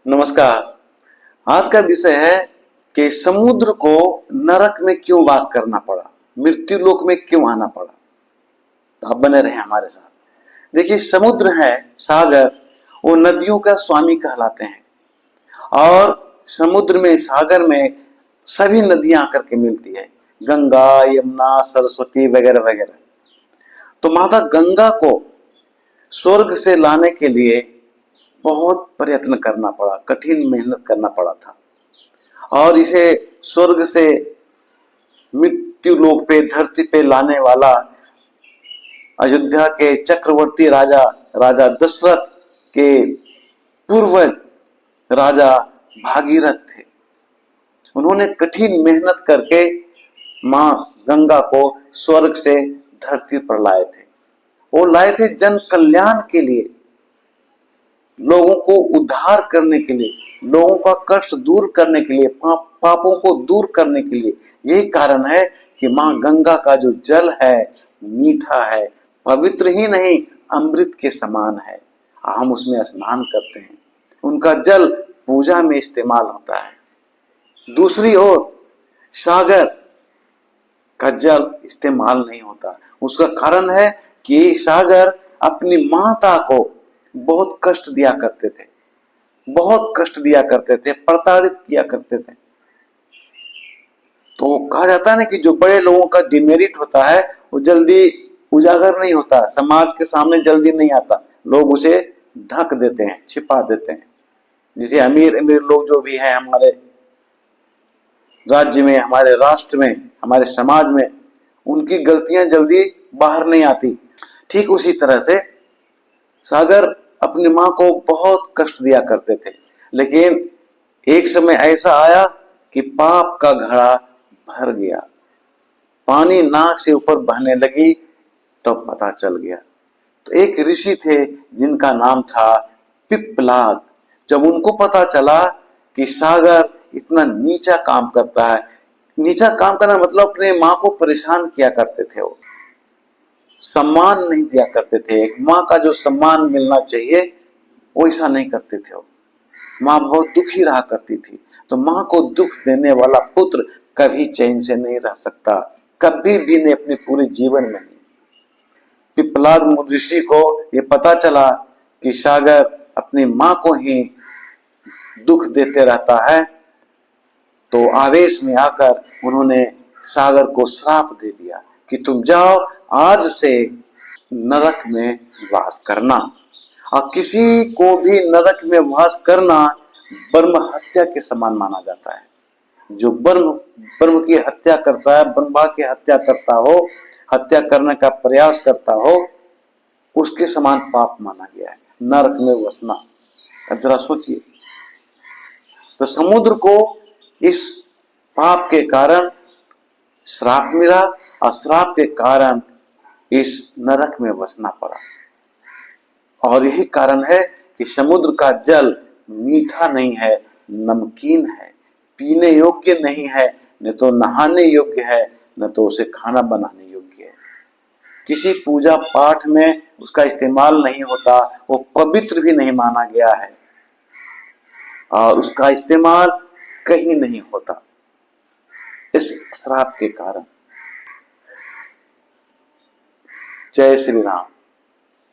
नमस्कार। आज का विषय है कि समुद्र को नरक में क्यों वास करना पड़ा, मृत्यु लोक में क्यों आना पड़ा। तो आप बने रहे हमारे साथ। देखिए, समुद्र है, सागर, वो नदियों का स्वामी कहलाते हैं। और समुद्र में, सागर में सभी नदियां आकर के मिलती है, गंगा, यमुना, सरस्वती वगैरह वगैरह। तो माता गंगा को स्वर्ग से लाने के लिए बहुत प्रयत्न करना पड़ा, कठिन मेहनत करना पड़ा था। और इसे स्वर्ग से मृत्यु लोक पे, धरती पे लाने वाला अयोध्या के चक्रवर्ती राजा, राजा दशरथ के पूर्वज राजा भागीरथ थे। उन्होंने कठिन मेहनत करके मां गंगा को स्वर्ग से धरती पर लाए थे। वो लाए थे जन कल्याण के लिए, लोगों को उद्धार करने के लिए, लोगों का कष्ट दूर करने के लिए, पापों को दूर करने के लिए। यही कारण है कि मां गंगा का जो जल है मीठा है, पवित्र ही नहीं अमृत के समान है। हम उसमें स्नान करते हैं, उनका जल पूजा में इस्तेमाल होता है। दूसरी ओर सागर का जल इस्तेमाल नहीं होता। उसका कारण है कि सागर अपनी माता को बहुत कष्ट दिया करते थे, बहुत कष्ट दिया करते थे, प्रताड़ित किया करते थे। तो कहा जाता है ना कि जो बड़े लोगों का डिमेरिट होता है वो जल्दी उजागर नहीं होता, समाज के सामने जल्दी नहीं आता, लोग उसे ढक देते हैं, छिपा देते हैं। जैसे अमीर अमीर लोग जो भी हैं हमारे राज्य में, हमारे राष्ट्र में, हमारे समाज में, उनकी गलतियां जल्दी बाहर नहीं आती। ठीक उसी तरह से सागर अपनी मां को बहुत कष्ट दिया करते थे। लेकिन एक समय ऐसा आया कि पाप का घड़ा भर गया, पानी नाक से ऊपर बहने लगी, तो पता चल गया। तो एक ऋषि थे जिनका नाम था पिप्पलाद। जब उनको पता चला कि सागर इतना नीचा काम करता है, नीचा काम करना मतलब अपने मां को परेशान किया करते थे, वो सम्मान नहीं दिया करते थे। एक मां का जो सम्मान मिलना चाहिए वैसा नहीं करते थे वो। मां बहुत दुखी रहा करती थी। तो मां को दुख देने वाला पुत्र कभी चैन से नहीं रह सकता, कभी भी नहीं, अपने पूरे जीवन में नहीं। पिप्पलाद ऋषि को ये पता चला कि सागर अपनी मां को ही दुख देते रहता है, तो आवेश में आकर उन्होंने सागर को श्राप दे दिया कि तुम जाओ, आज से नरक में वास करना। और किसी को भी नरक में वास करना ब्रह्म हत्या के समान माना जाता है। जो ब्रह्म की हत्या करता है, ब्रह्मा की हत्या करता हो, हत्या करने का प्रयास करता हो, उसके समान पाप माना गया है नरक में बसना। अब जरा सोचिए, तो समुद्र को इस पाप के कारण श्राप मिला और श्राप के कारण इस नरक में बसना पड़ा। और यही कारण है कि समुद्र का जल मीठा नहीं है, नमकीन है, पीने योग्य नहीं है, न तो नहाने योग्य है, न तो उसे खाना बनाने योग्य है। किसी पूजा पाठ में उसका इस्तेमाल नहीं होता, वो पवित्र भी नहीं माना गया है और उसका इस्तेमाल कहीं नहीं होता इस श्राप के कारण। जय श्री राम।